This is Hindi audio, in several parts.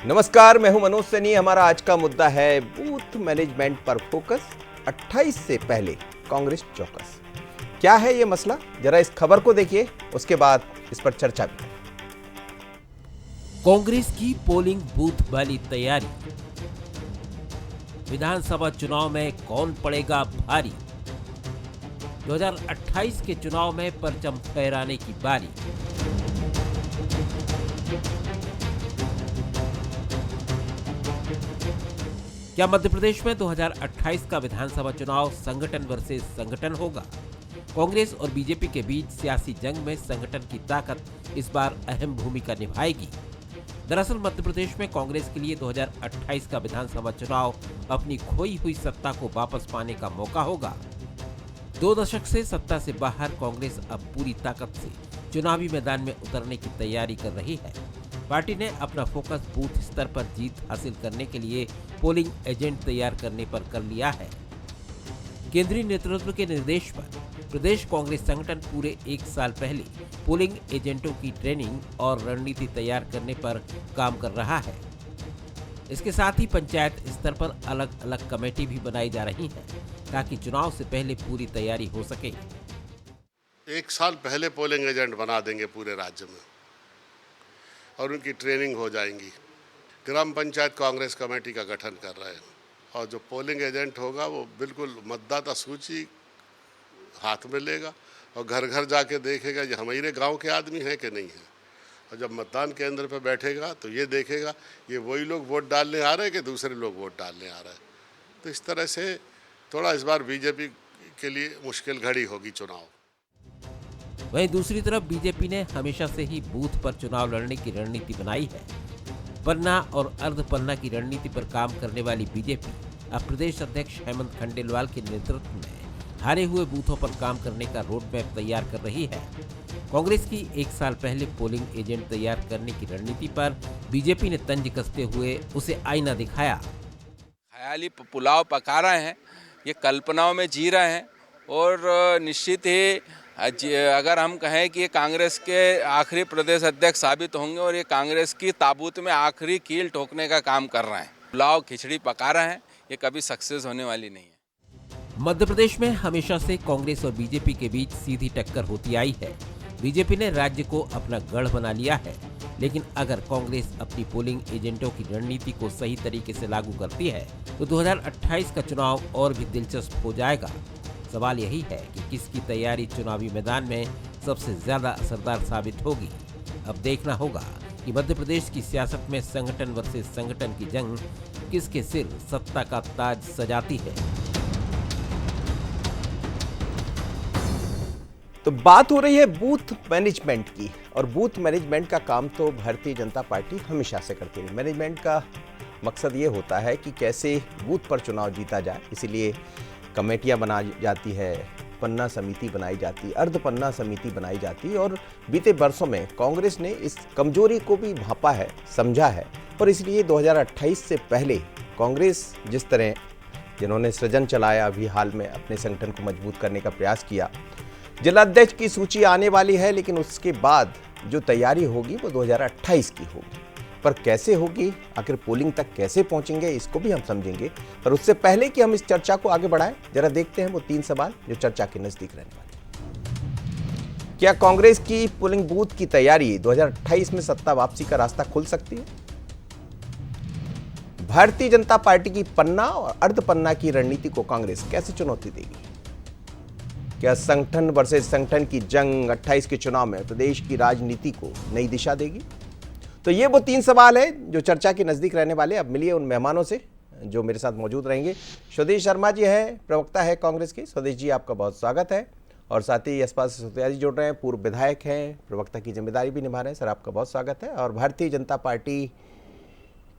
नमस्कार, मैं हूं मनोज सैनी। हमारा आज का मुद्दा है बूथ मैनेजमेंट पर फोकस, 28 से पहले कांग्रेस चौकस। क्या है ये मसला, जरा इस खबर को देखिए, उसके बाद इस पर चर्चा भी। कांग्रेस की पोलिंग बूथ वाली तैयारी, विधानसभा चुनाव में कौन पड़ेगा भारी, 2028 के चुनाव में परचम फहराने की बारी। क्या मध्य प्रदेश में 2028 का विधानसभा चुनाव संगठन वर्सेस संगठन होगा? कांग्रेस और बीजेपी के बीच सियासी जंग में संगठन की ताकत इस बार अहम भूमिका निभाएगी। दरअसल मध्य प्रदेश में कांग्रेस के लिए 2028 का विधानसभा चुनाव अपनी खोई हुई सत्ता को वापस पाने का मौका होगा। 2 दशक से सत्ता से बाहर कांग्रेस अब पूरी ताकत से चुनावी मैदान में उतरने की तैयारी कर रही है। पार्टी ने अपना फोकस बूथ स्तर पर जीत हासिल करने के लिए पोलिंग एजेंट तैयार करने पर कर लिया है। केंद्रीय नेतृत्व के निर्देश पर प्रदेश कांग्रेस संगठन पूरे 1 साल पहले पोलिंग एजेंटों की ट्रेनिंग और रणनीति तैयार करने पर काम कर रहा है। इसके साथ ही पंचायत स्तर पर अलग अलग कमेटी भी बनाई जा रही है ताकि चुनाव से पहले पूरी तैयारी हो सके। 1 साल पहले पोलिंग एजेंट बना देंगे पूरे राज्य में और उनकी ट्रेनिंग हो जाएंगी। ग्राम पंचायत कांग्रेस कमेटी का गठन कर रहे हैं और जो पोलिंग एजेंट होगा वो बिल्कुल मतदाता सूची हाथ में लेगा और घर घर जाके देखेगा ये हमारे गांव के आदमी हैं कि नहीं है। और जब मतदान केंद्र पर बैठेगा तो ये देखेगा ये वही लोग वोट डालने आ रहे हैं कि दूसरे लोग वोट डालने आ रहे हैं। तो इस तरह से थोड़ा इस बार बीजेपी के लिए मुश्किल घड़ी होगी चुनाव। वहीं दूसरी तरफ बीजेपी ने हमेशा से ही बूथ पर चुनाव लड़ने की रणनीति बनाई है। पन्ना और अर्ध पन्ना की रणनीति पर काम करने वाली बीजेपी अब प्रदेश अध्यक्ष हेमंत खंडेलवाल के नेतृत्व में हारे हुए बूथों पर काम करने का रोड मैप तैयार कर रही है। कांग्रेस की 1 साल पहले पोलिंग एजेंट तैयार करने की रणनीति पर बीजेपी ने तंज कसते हुए उसे आईना दिखाया। ख्याली पुलाव पका रहे हैं, ये कल्पनाओं में जी रहे हैं और निश्चित ही अगर हम कहें कि ये कांग्रेस के आखिरी प्रदेश अध्यक्ष साबित होंगे और ये कांग्रेस की ताबूत में आखिरी कील ठोकने का काम कर रहे हैं। पुलाव खिचड़ी पका रहे हैं, ये कभी सक्सेस होने वाली नहीं है। मध्य प्रदेश में हमेशा से कांग्रेस और बीजेपी के बीच सीधी टक्कर होती आई है। बीजेपी ने राज्य को अपना गढ़ बना लिया है, लेकिन अगर कांग्रेस अपनी पोलिंग एजेंटों की रणनीति को सही तरीके से लागू करती है तो 2028 का चुनाव और भी दिलचस्प हो जाएगा। सवाल यही है कि किसकी तैयारी चुनावी मैदान में सबसे ज्यादा असरदार साबित होगी। अब देखना होगा कि मध्य प्रदेश की सियासत में संगठन वर्सेस संगठन की जंग किसके सिर सत्ता का ताज सजाती है। तो बात हो रही है बूथ मैनेजमेंट की, और बूथ मैनेजमेंट का काम तो भारतीय जनता पार्टी हमेशा से करती रही। मैनेजमेंट का मकसद ये होता है कि कैसे बूथ पर चुनाव जीता जाए, इसीलिए कमेटियां बनाई जाती है, पन्ना समिति बनाई जाती है, अर्ध पन्ना समिति बनाई जाती है। और बीते वर्षों में कांग्रेस ने इस कमजोरी को भी भांपा है, समझा है, और इसलिए 2028 से पहले कांग्रेस जिस तरह जिन्होंने सृजन चलाया, अभी हाल में अपने संगठन को मजबूत करने का प्रयास किया। जिलाध्यक्ष की सूची आने वाली है, लेकिन उसके बाद जो तैयारी होगी वो 2028 की होगी। पर कैसे होगी, आखिर पोलिंग तक कैसे पहुंचेंगे, इसको भी हम समझेंगे। पर उससे पहले कि हम इस चर्चा को आगे बढ़ाएं, जरा देखते हैं वो 3 सवाल जो चर्चा के नजदीक रहने वाले। क्या कांग्रेस की पोलिंग बूथ की तैयारी 2028 में सत्ता वापसी का रास्ता खुल सकती है? भारतीय जनता पार्टी की पन्ना और अर्ध पन्ना की रणनीति को कांग्रेस कैसे चुनौती देगी? क्या संगठन वर्सेस संगठन की जंग 28 के चुनाव में प्रदेश की राजनीति को नई दिशा देगी? तो ये वो 3 सवाल है जो चर्चा के नजदीक रहने वाले। अब मिलिए उन मेहमानों से जो मेरे साथ मौजूद रहेंगे। स्वदेश शर्मा जी है, प्रवक्ता है कांग्रेस के। स्वदेश जी, आपका बहुत स्वागत है। और साथ ही यशपाल सिसोदिया जी जुड़ रहे हैं, पूर्व विधायक हैं, प्रवक्ता की जिम्मेदारी भी निभा रहे हैं। सर, आपका बहुत स्वागत है। और भारतीय जनता पार्टी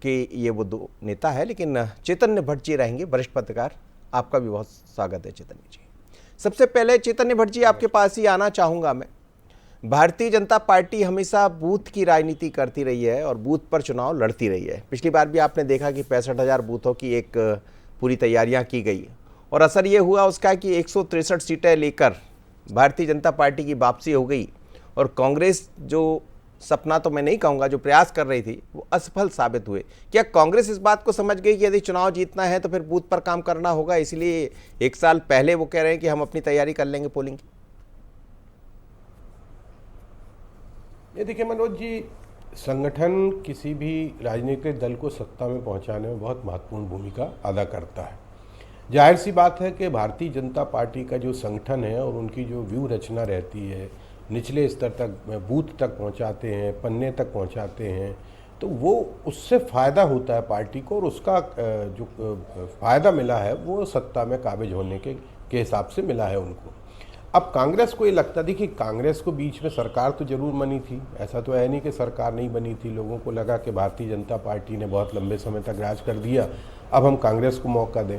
के ये वो 2 नेता है, लेकिन चैतन्य भट्ट जी रहेंगे, वरिष्ठ पत्रकार। आपका भी बहुत स्वागत है चैतन्य जी। सबसे पहले चैतन्य भट्ट जी, आपके पास ही आना चाहूँगा मैं। भारतीय जनता पार्टी हमेशा बूथ की राजनीति करती रही है और बूथ पर चुनाव लड़ती रही है। पिछली बार भी आपने देखा कि 65,000 बूथों की एक पूरी तैयारियां की गई और असर ये हुआ उसका कि 163 सीटें लेकर भारतीय जनता पार्टी की वापसी हो गई और कांग्रेस जो सपना तो मैं नहीं कहूंगा, जो प्रयास कर रही थी वो असफल साबित हुए। क्या कांग्रेस इस बात को समझ गई कि यदि चुनाव जीतना है तो फिर बूथ पर काम करना होगा, इसलिए एक साल पहले वो कह रहे हैं कि हम अपनी तैयारी कर लेंगे पोलिंग की? ये देखिए मनोज जी, संगठन किसी भी राजनीतिक दल को सत्ता में पहुंचाने में बहुत महत्वपूर्ण भूमिका अदा करता है। जाहिर सी बात है कि भारतीय जनता पार्टी का जो संगठन है और उनकी जो व्यूह रचना रहती है, निचले स्तर तक बूथ तक पहुंचाते हैं, पन्ने तक पहुंचाते हैं, तो वो उससे फ़ायदा होता है पार्टी को, और उसका जो फ़ायदा मिला है वो सत्ता में काबिज होने के हिसाब से मिला है उनको। अब कांग्रेस को ये लगता, देखिए कांग्रेस को बीच में सरकार तो जरूर बनी थी, ऐसा तो है नहीं कि सरकार नहीं बनी थी। लोगों को लगा कि भारतीय जनता पार्टी ने बहुत लंबे समय तक राज कर दिया, अब हम कांग्रेस को मौका दें।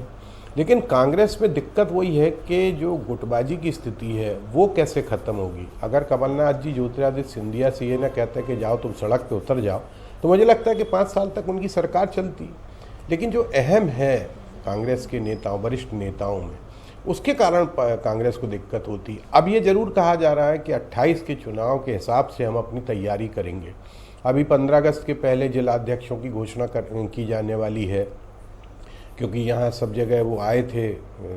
लेकिन कांग्रेस में दिक्कत वही है कि जो गुटबाजी की स्थिति है वो कैसे ख़त्म होगी। अगर कमलनाथ जी ज्योतिरादित्य सिंधिया से ये ना कहते हैं कि जाओ तुम सड़क पे उतर जाओ, तो मुझे लगता है कि 5 साल तक उनकी सरकार चलती। लेकिन जो अहम है कांग्रेस के नेताओं, वरिष्ठ नेताओं में, उसके कारण कांग्रेस को दिक्कत होती। अब ये ज़रूर कहा जा रहा है कि 28 के चुनाव के हिसाब से हम अपनी तैयारी करेंगे। अभी 15 अगस्त के पहले जिलाध्यक्षों की घोषणा की जाने वाली है, क्योंकि यहाँ सब जगह वो आए थे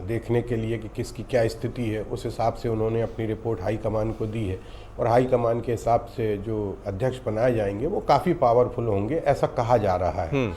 देखने के लिए कि किसकी क्या स्थिति है। उस हिसाब से उन्होंने अपनी रिपोर्ट हाईकमान को दी है, और हाईकमान के हिसाब से जो अध्यक्ष बनाए जाएंगे वो काफ़ी पावरफुल होंगे, ऐसा कहा जा रहा है।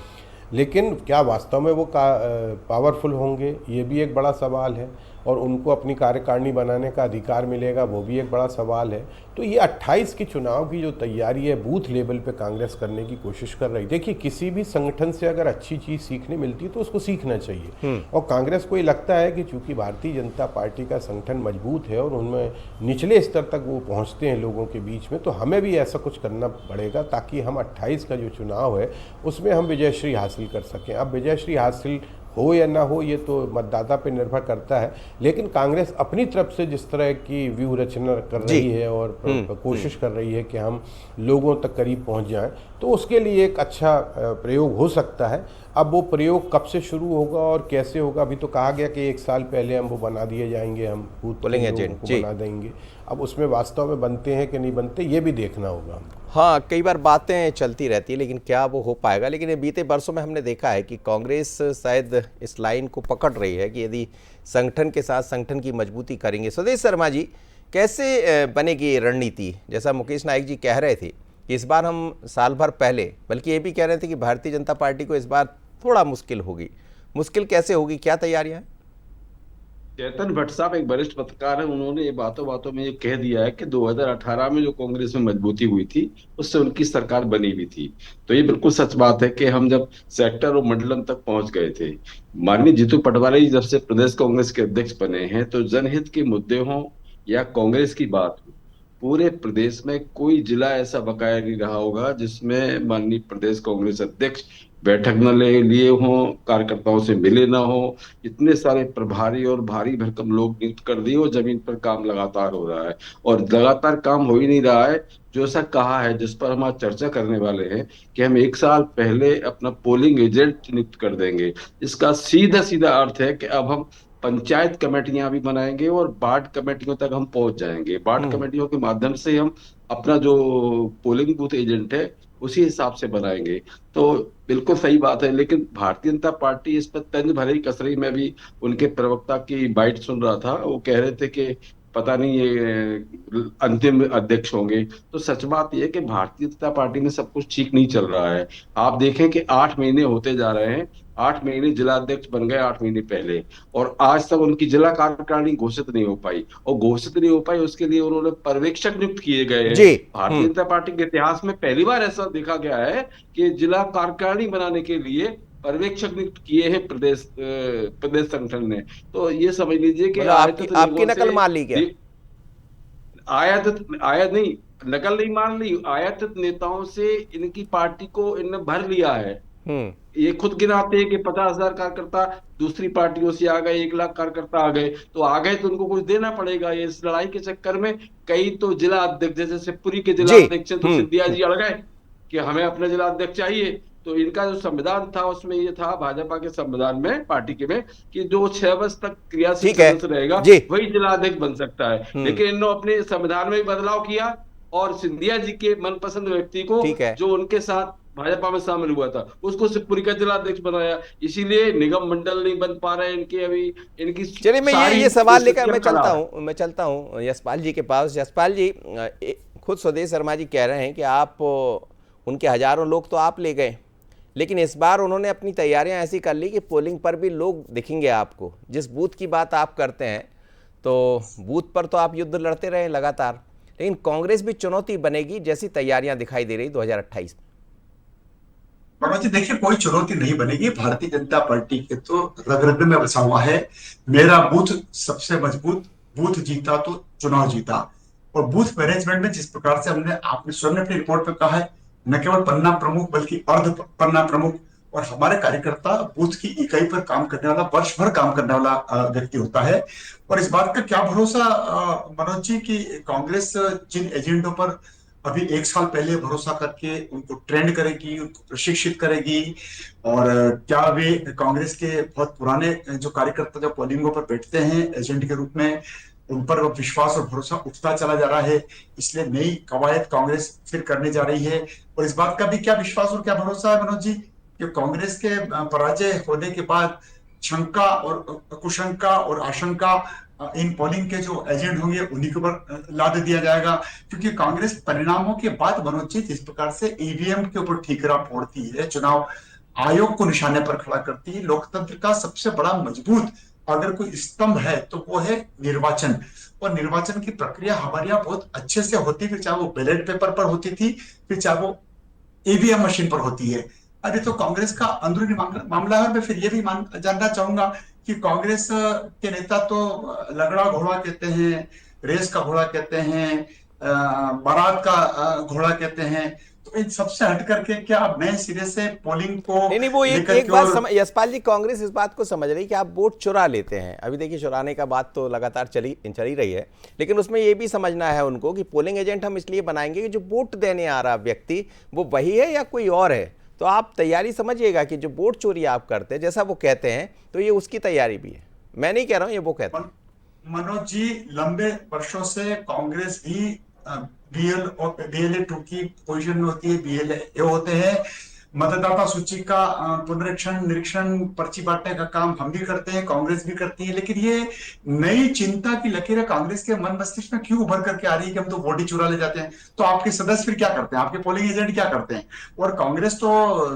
लेकिन क्या वास्तव में वो पावरफुल होंगे, ये भी एक बड़ा सवाल है, और उनको अपनी कार्यकारिणी बनाने का अधिकार मिलेगा, वो भी एक बड़ा सवाल है। तो ये 28 के चुनाव की जो तैयारी है बूथ लेवल पे कांग्रेस करने की कोशिश कर रही। देखिए किसी भी संगठन से अगर अच्छी चीज़ सीखने मिलती है तो उसको सीखना चाहिए, और कांग्रेस को ये लगता है कि चूंकि भारतीय जनता पार्टी का संगठन मजबूत है और उनमें निचले स्तर तक वो पहुँचते हैं लोगों के बीच में, तो हमें भी ऐसा कुछ करना पड़ेगा ताकि हम 28 का जो चुनाव है उसमें हम विजयश्री हासिल कर सकें। अब विजयश्री हासिल हो या ना हो ये तो मतदाता पे निर्भर करता है, लेकिन कांग्रेस अपनी तरफ से जिस तरह की व्यूह रचना कर रही है और कोशिश कर रही है कि हम लोगों तक करीब पहुंच जाएं, तो उसके लिए एक अच्छा प्रयोग हो सकता है। अब वो प्रयोग कब से शुरू होगा और कैसे होगा, अभी तो कहा गया कि 1 साल पहले हम वो बना दिए जाएंगे, हम बूथ पोलिंग एजेंट बना देंगे। अब उसमें वास्तव में बनते हैं कि नहीं बनते ये भी देखना होगा हमको। हाँ, कई बार बातें चलती रहती है, लेकिन क्या वो हो पाएगा? लेकिन ये बीते वर्षों में हमने देखा है कि कांग्रेस शायद इस लाइन को पकड़ रही है कि यदि संगठन के साथ संगठन की मजबूती करेंगे। स्वदेश शर्मा जी, कैसे बनेगी ये रणनीति? जैसा मुकेश नाइक जी कह रहे थे कि इस बार हम साल भर पहले, बल्कि ये भी कह रहे थे कि भारतीय जनता पार्टी को इस बार थोड़ा मुश्किल होगी। मुश्किल कैसे होगी, क्या तैयारियां हैं? चेतन भट्ट साहब एक वरिष्ठ पत्रकार है, उन्होंने ये बातों बातों में ये कह दिया है कि 2018 में जो कांग्रेस में मजबूती हुई थी उससे उनकी सरकार बनी हुई थी। तो ये बिल्कुल सच बात है कि हम जब सेक्टर और मंडलम तक पहुंच गए थे, माननीय जीतू पटवारी जी जब से प्रदेश कांग्रेस के अध्यक्ष बने हैं, तो जनहित के मुद्दे हों या कांग्रेस की बात हो, पूरे प्रदेश में कोई जिला ऐसा बकाया नहीं रहा होगा जिसमें माननीय प्रदेश कांग्रेस अध्यक्ष बैठक न ले लिए हों, कार्यकर्ताओं से मिले ना हो। इतने सारे प्रभारी और भारी भरकम लोग नियुक्त कर दिए और जमीन पर काम लगातार हो रहा है, और लगातार काम हो ही नहीं रहा है। जो ऐसा कहा है, जिस पर हम आज चर्चा करने वाले हैं कि हम 1 साल पहले अपना पोलिंग एजेंट नियुक्त कर देंगे, इसका सीधा सीधा अर्थ है कि अब हम पंचायत कमेटियां भी बनाएंगे और वार्ड कमेटियों तक हम पहुंच जाएंगे। वार्ड कमेटियों के माध्यम से हम अपना जो पोलिंग बूथ एजेंट है उसी हिसाब से बनाएंगे। तो बिल्कुल सही बात है, लेकिन भारतीय जनता पार्टी इस पर तंज भरी कस रही। मैं भी उनके प्रवक्ता की बाइट सुन रहा था, वो कह रहे थे कि पता नहीं ये अंतिम अध्यक्ष होंगे। तो सच बात यह है कि भारतीय जनता पार्टी में सब कुछ ठीक नहीं चल रहा है। आप देखें कि 8 महीने होते जा रहे हैं, 8 महीने जिला अध्यक्ष बन गए 8 महीने पहले, और आज तक उनकी जिला कार्यकारिणी घोषित नहीं हो पाई, और घोषित नहीं हो पाई उसके लिए उन्होंने पर्यवेक्षक नियुक्त किए गए हैं। भारतीय जनता पार्टी के इतिहास में पहली बार ऐसा देखा गया है कि जिला कार्यकारिणी बनाने के लिए पर्यवेक्षक नियुक्त किए हैं प्रदेश संगठन ने। तो ये समझ लीजिए कि आपकी नकल मान ली गया, आयात नहीं, नकल नहीं मान ली, आयातित नेताओं से इनकी पार्टी को इनने भर लिया है। ये खुद गिनाते हैं कि 50,000 कार्यकर्ता दूसरी पार्टियों से आ गए, 1 लाख कार्यकर्ता आ गए, तो आ गए तो उनको कुछ देना पड़ेगा। ये इस लड़ाई के चक्कर में कई तो जिला अध्यक्ष, जैसे शिवपुरी के जिला अध्यक्ष तो सिंधिया जी अड़ गए कि हमें अपना जिला अध्यक्ष चाहिए। तो इनका जो संविधान था उसमें ये था, भाजपा के संविधान में, पार्टी के में, कि जो 6 वर्ष तक क्रियाशील सदस्य रहेगा वही जिला अध्यक्ष बन सकता है। लेकिन इन्होंने अपने संविधान में भी बदलाव किया और सिंधिया जी के मनपसंद व्यक्ति को, ठीक है। जो उनके साथ भाजपा में शामिल हुआ था, उसको शिवपुरी का जिलाध्यक्ष बनाया। इसीलिए निगम मंडल नहीं बन पा रहे इनके अभी, इनकी चलिए मैं सारी ये सवाल लेकर स्थितियां खराब है। मैं चलता हूँ यशपाल जी के पास। यशपाल जी, खुद स्वदेश शर्मा जी कह रहे हैं कि आप उनके हजारों लोग तो आप ले गए, लेकिन इस बार उन्होंने अपनी तैयारियां ऐसी कर ली कि पोलिंग पर भी लोग दिखेंगे आपको। जिस बूथ की बात आप करते हैं तो बूथ पर तो आप युद्ध लड़ते रहे लगातार, लेकिन कांग्रेस भी चुनौती बनेगी जैसी तैयारियां दिखाई दे रही 2028 में। मनोज जी देखिए, कोई चुनौती नहीं बनेगी। भारतीय जनता पार्टी के तो रग रग में बसा हुआ है, मेरा बूथ सबसे मजबूत, बूथ जीता तो चुनाव जीता। और बूथ मैनेजमेंट में जिस प्रकार से आपने स्वयं अपनी रिपोर्ट में कहा है, न केवल पन्ना प्रमुख बल्कि अर्ध पन्ना प्रमुख और हमारे कार्यकर्ता बूथ की इकाई पर काम करने वाला, वर्ष भर काम करने वाला व्यक्ति होता है। और इस बात का क्या भरोसा मनोज जी की कांग्रेस जिन एजेंडों पर अभी एक साल पहले भरोसा करके उनको ट्रेंड करेगी, उनको प्रशिक्षित करेगी, और क्या वे कांग्रेस के बहुत पुराने जो कार्यकर्ता जो पोलिंगों पर बैठते हैं एजेंट के रूप में, उन पर विश्वास और भरोसा उठता चला जा रहा है। इसलिए नई कवायद कांग्रेस फिर करने जा रही है। और इस बात का भी क्या विश्वास और क्या भरोसा है मनोज जी कि कांग्रेस के पराजय होने के बाद शंका और कुशंका और आशंका इन पोलिंग के जो एजेंट होंगे उन्हीं के ऊपर लाद दिया जाएगा। क्योंकि कांग्रेस परिणामों के बाद मनोज जी जिस प्रकार से ईवीएम के ऊपर ठीकरा फोड़ती है, चुनाव आयोग को निशाने पर खड़ा करती है, लोकतंत्र का सबसे बड़ा मजबूत अगर कोई स्तंभ है तो वो है निर्वाचन। और निर्वाचन की प्रक्रिया हमारे यहाँ बहुत अच्छे से होती, फिर चाहे वो बैलेट पेपर पर होती थी, फिर चाहे वो ईवीएम मशीन पर होती है। अभी तो कांग्रेस का अंदरूनी मामला है। मैं फिर ये भी जानना चाहूंगा कि कांग्रेस के नेता तो लगड़ा घोड़ा कहते हैं, रेस का घोड़ा कहते हैं, बारात का घोड़ा कहते हैं। तो इन सबसे हट करके क्या अब नए सिरे से पोलिंग को नहीं वो एक बात यशपाल जी, कांग्रेस इस बात को समझ रही कि आप वोट चुरा लेते हैं। अभी देखिए चुराने का बात तो लगातार चल ही रही है, लेकिन उसमें ये भी समझना है उनको कि पोलिंग एजेंट हम इसलिए बनाएंगे कि जो वोट देने आ रहा व्यक्ति वो वही है या कोई और है। तो आप तैयारी समझिएगा कि जो वोट चोरी आप करते हैं जैसा वो कहते हैं, तो ये उसकी तैयारी भी है। मैं नहीं कह रहा हूं, ये वो कहते हैं। मनोज जी, लंबे वर्षों से कांग्रेस भी बीएल और बीएलए 2 की पोजीशन में होती है, बीएलए होते हैं। मतदाता सूची का पुनरीक्षण, निरीक्षण, पर्ची बांटने का काम हम भी करते हैं, कांग्रेस भी करती है। लेकिन ये नई चिंता की लकीरें कांग्रेस के मन मस्तिष्क में क्यों उभर करके आ रही है कि हम तो वोट ही चुरा ले जाते हैं? तो आपके सदस्य फिर क्या करते हैं, आपके पोलिंग एजेंट क्या करते हैं? और कांग्रेस तो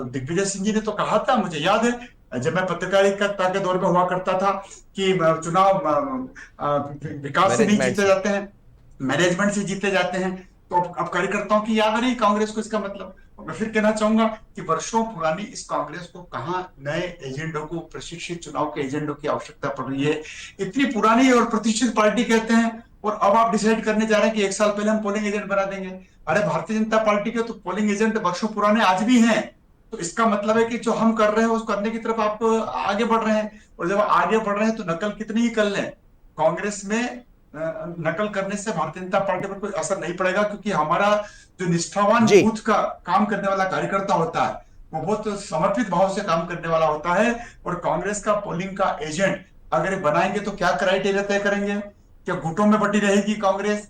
दिग्विजय सिंह जी ने तो कहा था, मुझे याद है जब मैं पत्रकारिता के दौर में हुआ करता था, कि चुनाव विकास से नहीं जीते जाते हैं, मैनेजमेंट से जीते जाते हैं। तो अब कार्यकर्ताओं की याद आ रही कांग्रेस को इसका मतलब। मैं फिर कहना चाहूंगा कि वर्षों पुरानी इस कांग्रेस को कहां नए एजेंडों को, प्रशिक्षित चुनाव के एजेंडों की आवश्यकता पड़ रही है? इतनी पुरानी और प्रतिष्ठित पार्टी कहते हैं, और अब आप डिसाइड करने जा रहे हैं कि एक साल पहले हम पोलिंग एजेंट बना देंगे। अरे भारतीय जनता पार्टी के तो पोलिंग एजेंट वर्षों पुराने आज भी हैं। तो इसका मतलब है कि जो हम कर रहे हैं उस करने की तरफ आप आगे बढ़ रहे हैं। और जब आगे बढ़ रहे हैं तो नकल कितनी ही कर लें, कांग्रेस में नकल करने से भारतीय जनता पार्टी पर कोई असर नहीं पड़ेगा। क्योंकि हमारा जो निष्ठावान बूथ का काम करने वाला कार्यकर्ता होता है वो बहुत समर्पित भाव से काम करने वाला होता है। और कांग्रेस का पोलिंग का एजेंट अगर बनाएंगे तो क्या क्राइटेरिया तय करेंगे? क्या गुटों में बटी रहेगी कांग्रेस,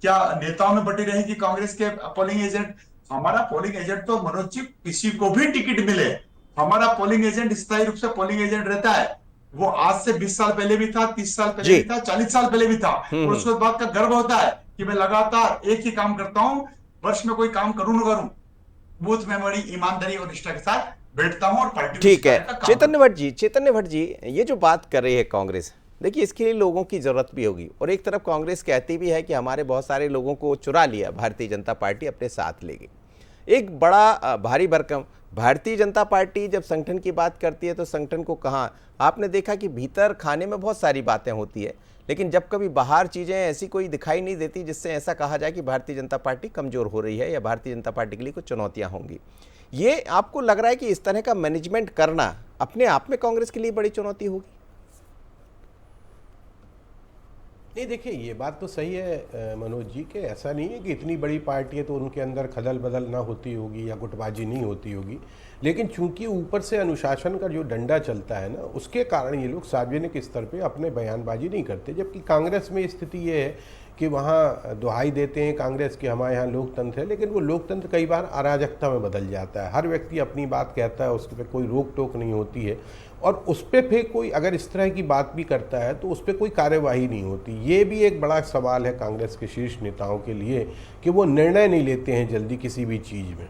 क्या नेताओं में बटी रहेगी कांग्रेस के पोलिंग एजेंट? हमारा पोलिंग एजेंट तो मनोज जी किसी को भी टिकट मिले, हमारा पोलिंग एजेंट स्थायी रूप से पोलिंग एजेंट रहता है। वो आज से 20 साल पहले भी था, 30 साल पहले भी था, 40 साल पहले भी था। और उसको इस बात का गर्व होता है कि मैं लगातार एक ही काम करता हूं, वर्ष में कोई काम करूं न करूं, बूथ में बड़ी ईमानदारी और निष्ठा के साथ बैठता हूं और पार्टी। ठीक है चैतन्य भट्ट जी, ये जो बात कर रही है कांग्रेस, देखिए इसके लिए लोगों की जरूरत भी होगी। और एक तरफ कांग्रेस कहती भी है कि हमारे बहुत सारे लोगों को चुरा लिया भारतीय जनता पार्टी, अपने साथ ले गई। एक बड़ा भारी भरकम भारतीय जनता पार्टी जब संगठन की बात करती है तो संगठन को कहाँ, आपने देखा कि भीतर खाने में बहुत सारी बातें होती है, लेकिन जब कभी बाहर चीज़ें ऐसी कोई दिखाई नहीं देती जिससे ऐसा कहा जाए कि भारतीय जनता पार्टी कमज़ोर हो रही है या भारतीय जनता पार्टी के लिए कुछ चुनौतियाँ होंगी। ये आपको लग रहा है कि इस तरह का मैनेजमेंट करना अपने आप में कांग्रेस के लिए बड़ी चुनौती होगी? नहीं, देखिए ये बात तो सही है मनोज जी, कि ऐसा नहीं है कि इतनी बड़ी पार्टी है तो उनके अंदर खदल बदल ना होती होगी या गुटबाजी नहीं होती होगी, लेकिन चूंकि ऊपर से अनुशासन का जो डंडा चलता है ना, उसके कारण ये लोग सार्वजनिक स्तर पे अपने बयानबाजी नहीं करते। जबकि कांग्रेस में स्थिति ये है कि वहाँ दुहाई देते हैं कांग्रेस की हमारे यहाँ लोकतंत्र है, लेकिन वो लोकतंत्र कई बार अराजकता में बदल जाता है। हर व्यक्ति अपनी बात कहता है, उसके पे कोई रोक टोक नहीं होती है, और उस पर फिर कोई अगर इस तरह की बात भी करता है तो उस पर कोई कार्यवाही नहीं होती। ये भी एक बड़ा सवाल है कांग्रेस के शीर्ष नेताओं के लिए कि वो निर्णय नहीं लेते हैं जल्दी किसी भी चीज़ में।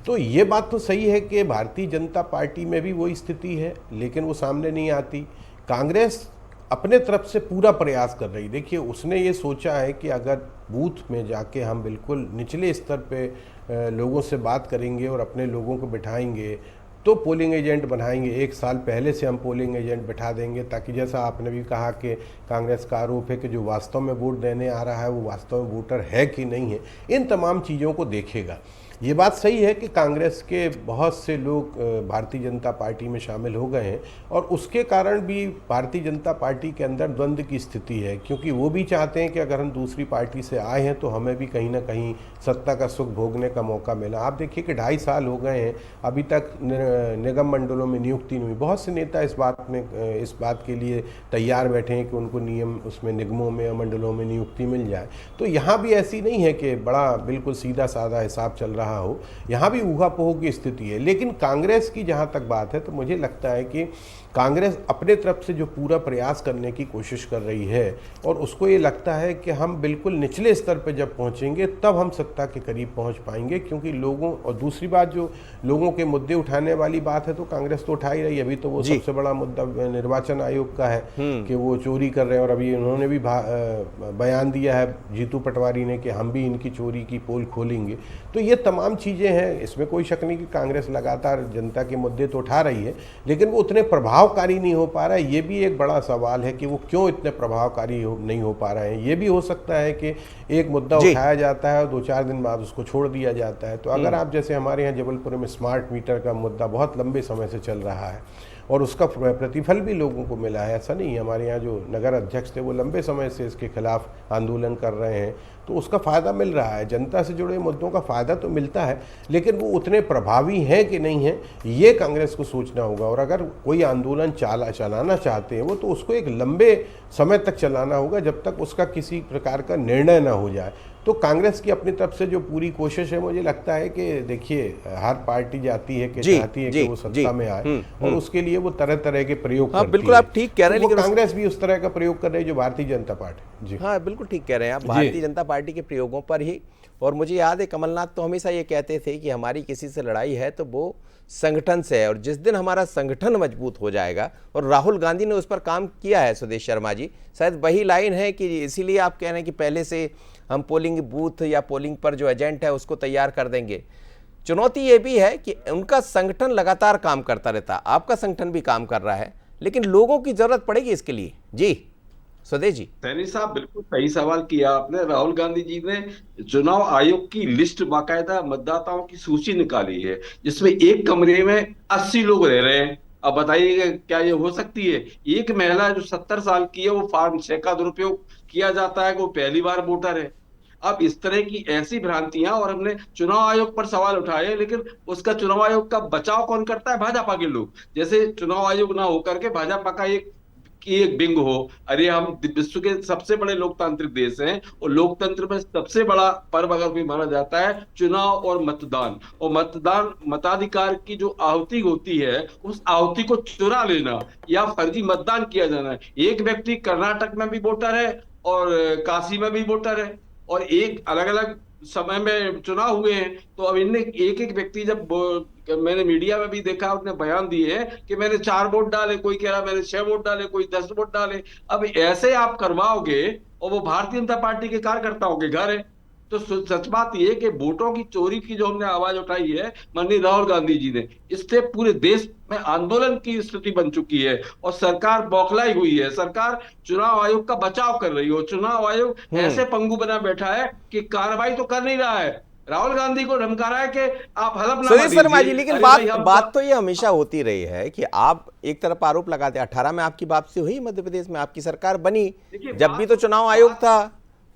तो ये बात तो सही है कि भारतीय जनता पार्टी में भी वही स्थिति है, लेकिन वो सामने नहीं आती। कांग्रेस अपने तरफ से पूरा प्रयास कर रही। देखिए, उसने ये सोचा है कि अगर बूथ में जाके हम बिल्कुल निचले स्तर पे लोगों से बात करेंगे और अपने लोगों को बिठाएंगे, तो पोलिंग एजेंट बनाएंगे। 1 साल पहले से हम पोलिंग एजेंट बिठा देंगे, ताकि जैसा आपने भी कहा कि कांग्रेस का आरोप है कि जो वास्तव में वोट देने आ रहा है वो वास्तव में वोटर है कि नहीं है, इन तमाम चीज़ों को देखेगा। ये बात सही है कि कांग्रेस के बहुत से लोग भारतीय जनता पार्टी में शामिल हो गए हैं, और उसके कारण भी भारतीय जनता पार्टी के अंदर द्वंद्व की स्थिति है, क्योंकि वो भी चाहते हैं कि अगर हम दूसरी पार्टी से आए हैं तो हमें भी कहीं ना कहीं सत्ता का सुख भोगने का मौका मिला। आप देखिए कि 2.5 साल हो गए हैं, अभी तक निगम मंडलों में नियुक्ति नहीं हुई। बहुत से नेता इस बात के लिए तैयार बैठे हैं कि उनको नियम उसमें निगमों में मंडलों में नियुक्ति मिल जाए। तो यहाँ भी ऐसी नहीं है कि बड़ा बिल्कुल सीधा साधा हिसाब चल रहा हो, यहाँ भी ऊहापोह की स्थिति है। लेकिन कांग्रेस की जहाँ तक बात है तो मुझे लगता है कि कांग्रेस अपने तरफ से जो पूरा प्रयास करने की कोशिश कर रही है, और उसको ये लगता है कि हम बिल्कुल निचले स्तर पर जब पहुँचेंगे तब हम सत्ता के करीब पहुँच पाएंगे। क्योंकि लोगों, और दूसरी बात जो लोगों के मुद्दे उठाने वाली बात है तो कांग्रेस तो उठा ही रही है। अभी तो वो सबसे बड़ा मुद्दा निर्वाचन आयोग का है कि वो चोरी कर रहे हैं, और अभी उन्होंने भी बयान दिया है जीतू पटवारी ने कि हम भी इनकी चोरी की पोल खोलेंगे। तो ये तमाम चीज़ें हैं, इसमें कोई शक नहीं कि कांग्रेस लगातार जनता के मुद्दे तो उठा रही है, लेकिन वो उतने प्रभावकारी नहीं हो पा रहा है। ये भी एक बड़ा सवाल है कि वो क्यों इतने प्रभावकारी नहीं हो पा रहे हैं। ये भी हो सकता है कि एक मुद्दा उठाया जाता है और 2-4 दिन बाद उसको छोड़ दिया जाता है। तो अगर आप जैसे हमारे यहाँ जबलपुर में स्मार्ट मीटर का मुद्दा बहुत लंबे समय से चल रहा है और उसका प्रतिफल भी लोगों को मिला है, ऐसा नहीं है। हमारे यहाँ जो नगर अध्यक्ष थे वो लंबे समय से इसके खिलाफ आंदोलन कर रहे हैं, तो उसका फ़ायदा मिल रहा है। जनता से जुड़े मुद्दों का फ़ायदा तो मिलता है, लेकिन वो उतने प्रभावी हैं कि नहीं हैं, ये कांग्रेस को सोचना होगा। और अगर कोई आंदोलन चलाना चाहते हैं वो, तो उसको एक लंबे समय तक चलाना होगा, जब तक उसका किसी प्रकार का निर्णय ना हो जाए। तो कांग्रेस की अपनी तरफ से जो पूरी कोशिश है, मुझे लगता है कि देखिए, हर पार्टी जाती है कि चाहती है कि वो सत्ता में आए, और उसके लिए वो तरह तरह के प्रयोग करती है। बिल्कुल आप ठीक कह रहे हैं, तो लेकिन कांग्रेस भी उस तरह का प्रयोग कर रही है जो भारतीय जनता पार्टी। जी हाँ, बिल्कुल ठीक कह रहे हैं आप, भारतीय जनता पार्टी के प्रयोगों पर ही। और मुझे याद है कमलनाथ तो हमेशा ये कहते थे कि हमारी किसी से लड़ाई है तो वो संगठन से है, और जिस दिन हमारा संगठन मजबूत हो जाएगा, और राहुल गांधी ने उस पर काम किया है, सुदेश शर्मा जी, शायद वही लाइन है कि इसीलिए आप कह रहे हैं कि पहले से हम पोलिंग बूथ या पोलिंग पर जो एजेंट है उसको तैयार कर देंगे। चुनौती ये भी है कि उनका संगठन लगातार काम करता रहता, आपका संगठन भी काम कर रहा है, लेकिन लोगों की जरूरत पड़ेगी इसके लिए। जी स्वदेश जी। सैनी साहब, बिल्कुल सही सवाल किया आपने। राहुल गांधी जी ने चुनाव आयोग की लिस्ट, बाकायदा मतदाताओं की सूची निकाली है, जिसमें एक कमरे में 80 लोग रह रहे हैं। अब बताइए क्या ये हो सकती है? एक महिला जो 70 साल की है, वो फॉर्म 6 का दुरुपयोग किया जाता है कि वो पहली बार वोटर है। अब इस तरह की ऐसी भ्रांतियां, और हमने चुनाव आयोग पर सवाल उठाए, लेकिन उसका चुनाव आयोग का बचाव कौन करता है? भाजपा के लोग। जैसे चुनाव आयोग ना होकर के भाजपा का एक विंग हो। अरे, हम विश्व के सबसे बड़े लोकतांत्रिक देश हैं, और लोकतंत्र में सबसे बड़ा पर्व अगर कोई माना जाता है चुनाव और मतदान। और मतदान, मताधिकार की जो आहुति होती है, उस आहुति को चुरा लेना या फर्जी मतदान किया जाना है। एक व्यक्ति कर्नाटक में भी वोटर है और काशी में भी वोटर है, और एक अलग अलग समय में चुनाव हुए हैं। तो अब इनने एक एक व्यक्ति, जब मैंने मीडिया में भी देखा, उसने बयान दिए हैं कि मैंने 4 वोट डाले, कोई कह रहा मैंने 6 वोट डाले, कोई 10 वोट डाले। अब ऐसे आप करवाओगे, और वो भारतीय जनता पार्टी के कार्यकर्ताओं के घर है। तो सच बात यह कि वोटों की चोरी की जो हमने आवाज उठाई है माननीय राहुल गांधी जी ने, इससे पूरे देश में आंदोलन की स्थिति बन चुकी है, और सरकार बौखलाई हुई है। सरकार चुनाव आयोग का बचाव कर रही हो। चुनाव आयोग ऐसे पंगु बना बैठा है कि कार्रवाई तो कर नहीं रहा है। राहुल गांधी को धमका रहा है कि आप हलफनामा सुधीर शर्मा जी, दीजिए। लेकिन अरे बात भाई, हम बात तो ये हमेशा होती रही है कि आप एक तरफ आरोप लगाते हैं। 18 में आपकी वापसी हुई, मध्य प्रदेश में आपकी सरकार बनी, देखिए, जब भी तो चुनाव आयोग था,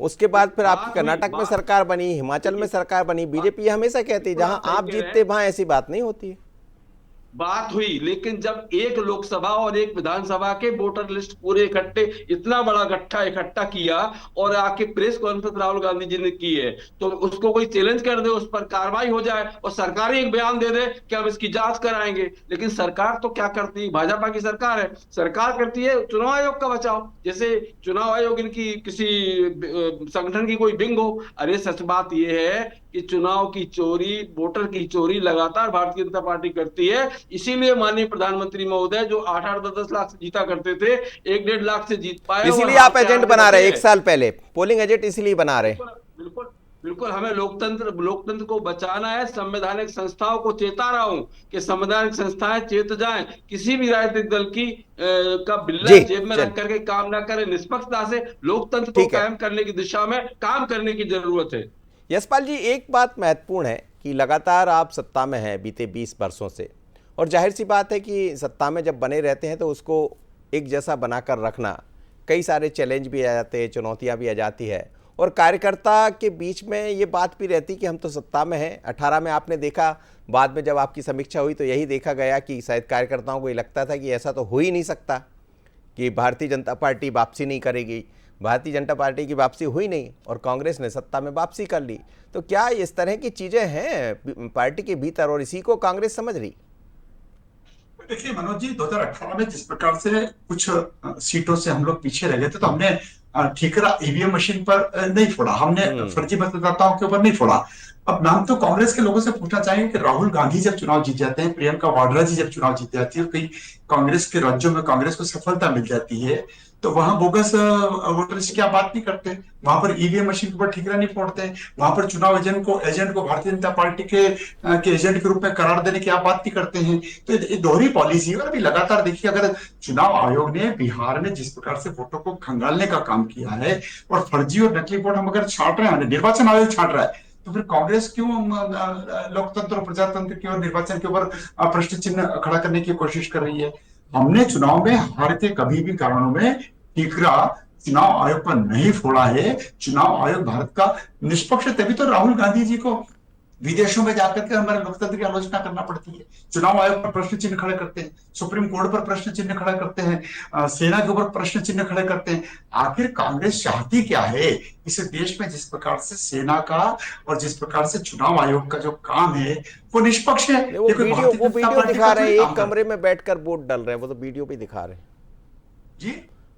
उसके बाद फिर आपकी बात हुई, कर्नाटक में सरकार बनी, हिमाचल में सरकार बनी। बीजेपी हमेशा कहती है जहां आप जीतते वहां ऐसी बात नहीं होती है। बात हुई, लेकिन जब एक लोकसभा और एक विधानसभा के वोटर लिस्ट पूरे इकट्ठे, इतना बड़ा गट्ठा इकट्ठा किया और आके प्रेस कॉन्फ्रेंस राहुल गांधी जी ने की है, तो उसको कोई चैलेंज कर दे, उस पर कार्रवाई हो जाए और सरकार ही एक बयान दे दे कि हम इसकी जांच कराएंगे। लेकिन सरकार तो क्या करती है, भाजपा की सरकार है, सरकार करती है चुनाव आयोग का बचाव, जैसे चुनाव आयोग इनकी किसी संगठन की कोई विंग हो। अरे सच बात यह है कि चुनाव की चोरी, वोटर की चोरी लगातार भारतीय जनता पार्टी करती है। इसीलिए माननीय प्रधानमंत्री महोदय जो 8-8, 10-10 लाख से जीता करते थे, 1-1.5 लाख से जीत पाए। इसीलिए आप एजेंट बना रहे हैं, 1 साल पहले पोलिंग एजेंट इसलिए बना रहे हैं। बिल्कुल बिल्कुल, हमें लोकतंत्र को बचाना है। संवैधानिक संस्थाओं को चेता रहा हूं कि संवैधानिक संस्थाएं चेत जाएं, किसी भी राजनीतिक दल की का बिल्ला जेब में रख करके काम ना करें, निष्पक्षता से लोकतंत्र को कायम करने की दिशा में काम करने की जरूरत है। यशपाल जी, एक बात महत्वपूर्ण है कि लगातार आप सत्ता में हैं बीते 20 वर्षों से, और जाहिर सी बात है कि सत्ता में जब बने रहते हैं तो उसको एक जैसा बनाकर रखना, कई सारे चैलेंज भी आ जाते हैं, चुनौतियां भी आ जाती है, और कार्यकर्ता के बीच में ये बात भी रहती कि हम तो सत्ता में हैं। 18 में आपने देखा, बाद में जब आपकी समीक्षा हुई तो यही देखा गया कि शायद कार्यकर्ताओं को ये लगता था कि ऐसा तो हो ही नहीं सकता कि भारतीय जनता पार्टी वापसी नहीं करेगी। भारतीय जनता पार्टी की वापसी हुई नहीं और कांग्रेस ने सत्ता में वापसी कर ली। तो क्या इस तरह की चीजें हैं पार्टी के भीतर और इसी को कांग्रेस समझ रही? देखिए मनोज जी, 2018 में जिस प्रकार से कुछ सीटों से हम लोग पीछे रह गए थे, तो हमने ठीकरा ईवीएम मशीन पर नहीं फोड़ा, हमने फर्जी मतदाताओं के ऊपर नहीं फोड़ा। अब हम तो कांग्रेस के लोगों से पूछना चाहेंगे कि राहुल गांधी जब चुनाव जीत जाते हैं, प्रियंका वाड्रा जी जब चुनाव जीत जाती है, कई कांग्रेस के राज्यों में कांग्रेस को सफलता मिल जाती है, तो वहां बोगस वोटर लिस्ट की आप बात नहीं करते, वहां पर ईवीएम मशीन के ऊपर ठीकरा नहीं फोड़ते, वहां पर चुनाव एजेंट को भारतीय जनता पार्टी के एजेंट के रूप में करार देने की आप बात नहीं करते हैं। तो ये दोहरी पॉलिसी है। और अभी लगातार देखिए, अगर चुनाव आयोग ने बिहार में जिस प्रकार से वोटों को खंगालने का काम किया है और फर्जी और नकली वोट हम अगर छांट रहे हैं, निर्वाचन आयोग छांट रहा है, तो फिर कांग्रेस क्यों लोकतंत्र और प्रजातंत्र की और निर्वाचन के ऊपर प्रश्न चिन्ह खड़ा करने की कोशिश कर रही है? हमने चुनाव में हार के कभी भी कारणों में ठीकरा चुनाव आयोग पर नहीं फोड़ा है। चुनाव आयोग भारत का निष्पक्ष, तभी तो राहुल गांधी जी को विदेशों में जाकर के हमारे लोकतंत्र की आलोचना करना पड़ती है। चुनाव आयोग पर प्रश्न चिन्ह खड़े करते हैं, सुप्रीम कोर्ट पर प्रश्न चिन्ह खड़ा करते हैं, सेना के ऊपर प्रश्न चिन्ह खड़े करते हैं। आखिर कांग्रेस चाहती क्या है इस देश में? जिस प्रकार से सेना का और जिस प्रकार से चुनाव आयोग का जो काम है वो निष्पक्ष है। वो वीडियो दिखा रहे हैं, एक कमरे में बैठकर वोट डाल रहे हैं, वो तो वीडियो भी दिखा रहे हैं जी।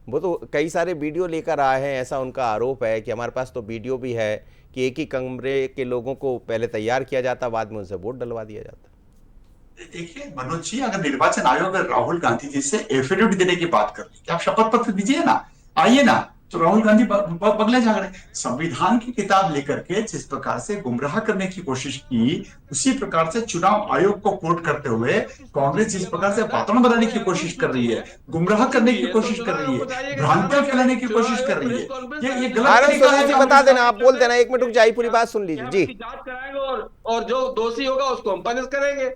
वो तो कई सारे वीडियो लेकर आए हैं, ऐसा उनका आरोप है कि हमारे पास तो वीडियो भी है कि एक ही कमरे के लोगों को पहले तैयार किया जाता, बाद में उनसे वोट डलवा दिया जाता। देखिए मनोज जी, अगर निर्वाचन आयोग राहुल गांधी जी से एफिडेविट देने की बात कर रही है, आप शपथ पत्र दीजिए ना, आइए ना, तो राहुल गांधी बगले जा रहे। संविधान की किताब लेकर के जिस प्रकार से गुमराह करने की कोशिश की, उसी प्रकार से चुनाव आयोग को कोट करते हुए कांग्रेस जिस प्रकार से वातावरण बनाने की कोशिश कर रही है, गुमराह करने की कोशिश कर रही है, भ्रांतियां फैलाने की कोशिश कर रही है, ये गलत तरीका है। बता देना, आप बोल देना, 1 मिनट रुक जाइए, पूरी बात सुन लीजिए जी। जांच कराएंगे और जो दोषी होगा उसको हम पनिश करेंगे।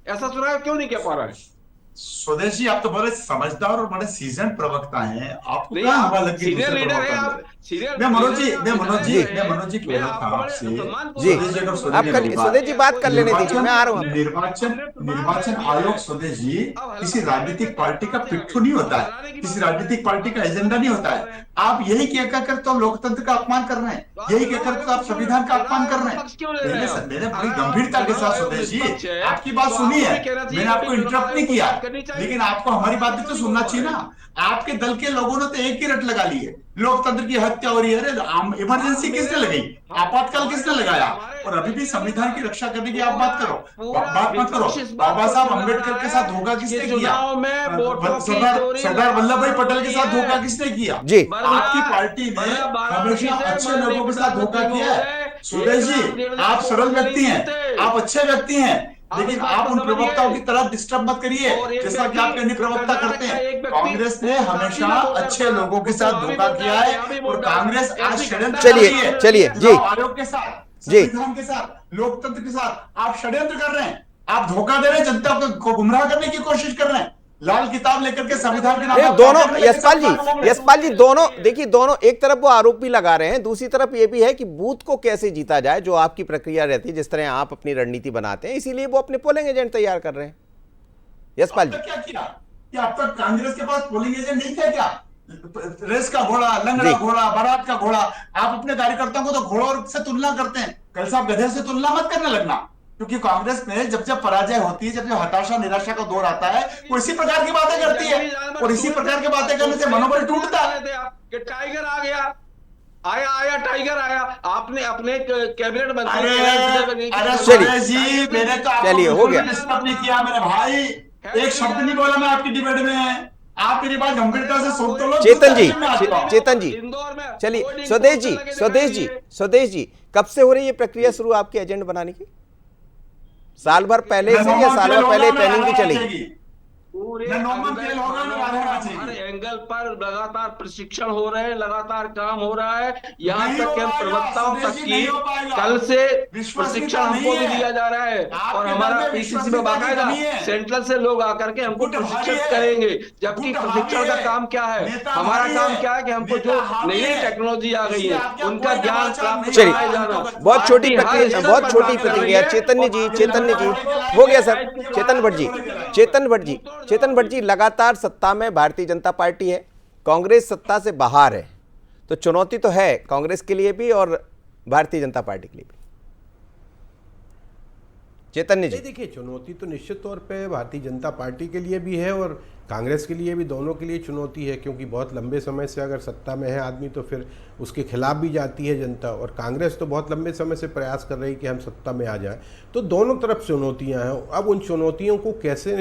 ऐसा चुनाव क्यों नहीं कह पा रहा है? स्वदेश जी, आप तो बड़े समझदार और बड़े सीजन प्रवक्ता हैं, आपको नहीं, क्या आप हवा लग गई? सीनियर लीडर हैं आप, मैं मनोज जी कह रहा था आपसे जी, स्वदेश जी बात कर लेने दीजिए, मैं आ रहा हूँ। निर्वाचन आयोग स्वदेश जी किसी राजनीतिक पार्टी का पिट्ठू नहीं होता है, किसी राजनीतिक पार्टी का एजेंडा नहीं होता है। आप यही कहकर तो लोकतंत्र का अपमान कर रहे हैं, यही कहकर तो आप संविधान का अपमान कर रहे हैं। मैंने बड़ी गंभीरता के साथ स्वदेश जी आपकी बात सुनी है, मैंने आपको इंटरप्ट नहीं किया, लेकिन आपको हमारी बात भी तो सुनना चाहिए ना। आपके दल के लोगों ने तो एक ही रट लगा ली है, लोकतंत्र की हत्या हो रही है। इमरजेंसी किसने लगाई, आपातकाल किसने लगाया? और अभी भी संविधान की रक्षा करने की आप बात मत करो। बाबा साहब अम्बेडकर के साथ धोखा किसने किया? सरदार वल्लभ भाई पटेल के साथ धोखा किसने किया? आपकी पार्टी ने हमेशा अच्छे लोगों के साथ धोखा किया है। सुदेश जी, आप सरल व्यक्ति हैं, आप अच्छे व्यक्ति हैं, लेकिन आप उन प्रवक्ताओं की तरह डिस्टर्ब मत करिए जैसा कि आप अन्य प्रवक्ता करते हैं। कांग्रेस ने हमेशा अच्छे लोगों के साथ धोखा किया है और कांग्रेस आज षड्यंत्र चलिए जी, आयोग के साथ, संविधान के साथ लोकतंत्र के साथ आप षड्यंत्र कर रहे हैं, आप धोखा दे रहे हैं, जनता को गुमराह करने की कोशिश कर रहे हैं, लाल किताब लेकर के संविधान के नाम नहीं, दोनों यशपाल जी दोनों देखिए, दोनों एक तरफ वो आरोप भी लगा रहे हैं, दूसरी तरफ ये भी है कि बूथ को कैसे जीता जाए, जो आपकी प्रक्रिया रहती है, जिस तरह आप अपनी रणनीति बनाते हैं, इसीलिए वो अपने पोलिंग एजेंट तैयार कर रहे हैं। यशपाल जी क्या किया कि अब तक कांग्रेस के पास पोलिंग एजेंट नहीं थे क्या? रेस का घोड़ा, लंगड़ा घोड़ा, बारात का घोड़ा, आप अपने कार्यकर्ताओं को तो घोड़ों से तुलना करते हैं, कल साहब गधे से तुलना मत करने लगना, क्योंकि कांग्रेस में जब जब पराजय होती है, जब जब हताशा निराशा का दौर आता है, वो इसी प्रकार की बातें करती है, और इसी प्रकार की बातें करने से मनोबल टूटता है। टाइगर आ गया, आया टाइगर आया, आपने अपने कैबिनेट मंत्री जी, मैंने तो चलिए हो गया, डिस्टर्ब नहीं किया मेरे भाई, एक शब्द नहीं बोला मैं आपकी डिबेट में, आप मेरी बात गंभीरता से सुन तो लो। चेतन जी चलिए, स्वदेश जी कब से हो रही है प्रक्रिया शुरू आपके एजेंट बनाने की? साल भर पहले से या साल भर पहले ट्रेनिंग की चलेगी? पूरे हर एंगल पर लगातार प्रशिक्षण हो रहे हैं, लगातार काम हो रहा है, यहाँ तक कि प्रवक्ताओं तक की कल से प्रशिक्षण हमको भी दिया जा रहा है, और हमारा पीसीसी में बाकायदा सेंट्रल से लोग आकर के हमको प्रशिक्षित करेंगे। जबकि प्रशिक्षण का काम क्या है, हमारा काम क्या है कि हमको जो नई नई टेक्नोलॉजी आ गई है उनका ज्ञान प्राप्त कराया जाना। बहुत छोटी प्रतिक्रिया चैतन्य जी हो गया सर। चेतन भट्ट जी लगातार सत्ता में भारतीय जनता पार्टी है, कांग्रेस सत्ता से बाहर है, तो चुनौती तो है कांग्रेस के लिए भी और भारतीय जनता पार्टी के लिए भी। चैतन्य जी देखिए, चुनौती तो निश्चित तौर पे भारतीय जनता पार्टी के लिए भी है और कांग्रेस के लिए भी, दोनों के लिए चुनौती है, क्योंकि बहुत लंबे समय से अगर सत्ता में है आदमी तो फिर उसके खिलाफ भी जाती है जनता, और कांग्रेस तो बहुत लंबे समय से प्रयास कर रही कि हम सत्ता में आ जाए। तो दोनों तरफ चुनौतियां हैं। अब उन चुनौतियों को कैसे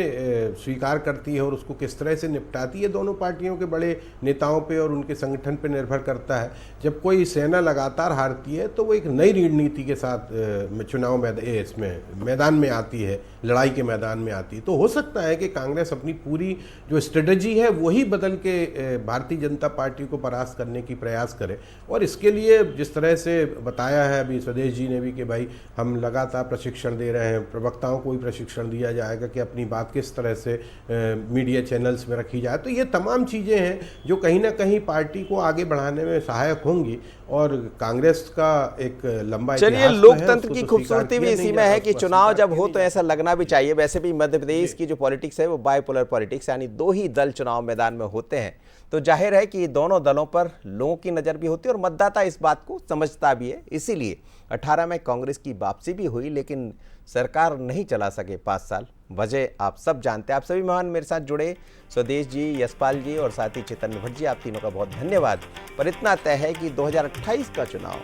स्वीकार करती है और उसको किस तरह से निपटाती है, दोनों पार्टियों के बड़े नेताओं पे और उनके संगठन पे निर्भर करता है। जब कोई सेना लगातार हारती है तो वो एक नई रणनीति के साथ चुनाव इसमें मैदान में आती है, लड़ाई के मैदान में आती है। तो हो सकता है कि कांग्रेस अपनी पूरी जो स्ट्रेटजी है वही बदल के भारतीय जनता पार्टी को परास्त करने की प्रयास करे, और इसके लिए जिस तरह से बताया है अभी स्वदेश जी ने भी कि भाई हम लगातार प्रशिक्षण दे रहे हैं, प्रवक्ताओं को भी प्रशिक्षण दिया जाएगा कि अपनी बात किस तरह से मीडिया चैनल्स में रखी जाए। तो ये तमाम चीज़ें हैं जो कहीं ना कहीं पार्टी को आगे बढ़ाने में सहायक होंगी, और कांग्रेस का एक लंबा चलिए लोकतंत्र की खूबसूरती भी इसी में है कि चुनाव जब हो तो ऐसा लगना भी चाहिए। वैसे भी मध्य प्रदेश की जो पॉलिटिक्स है वो बाइपोलर पॉलिटिक्स, यानी दो ही दल चुनाव मैदान में होते हैं, तो जाहिर है कि दोनों दलों पर लोगों की नज़र भी होती है और मतदाता इस बात को समझता भी है। इसीलिए 18 में कांग्रेस की वापसी भी हुई, लेकिन सरकार नहीं चला सके 5 साल। वजह आप सब जानते हैं। आप सभी मेहमान मेरे साथ जुड़े, स्वदेश जी, यशपाल जी और साथ ही चेतन भट्ट जी, आप तीनों का बहुत धन्यवाद। पर इतना तय है कि 2028 का चुनाव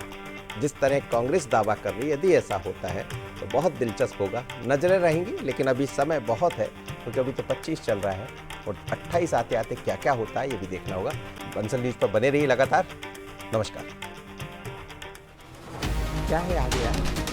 जिस तरह कांग्रेस दावा कर रही है, यदि ऐसा होता है तो बहुत दिलचस्प होगा। नजरें रहेंगी, लेकिन अभी समय बहुत है, क्योंकि अभी तो 25 चल रहा है और 28 आते आते क्या क्या होता है ये भी देखना होगा। बंसल न्यूज़ पर बने रहिए लगातार। नमस्कार। क्या है आगे यार?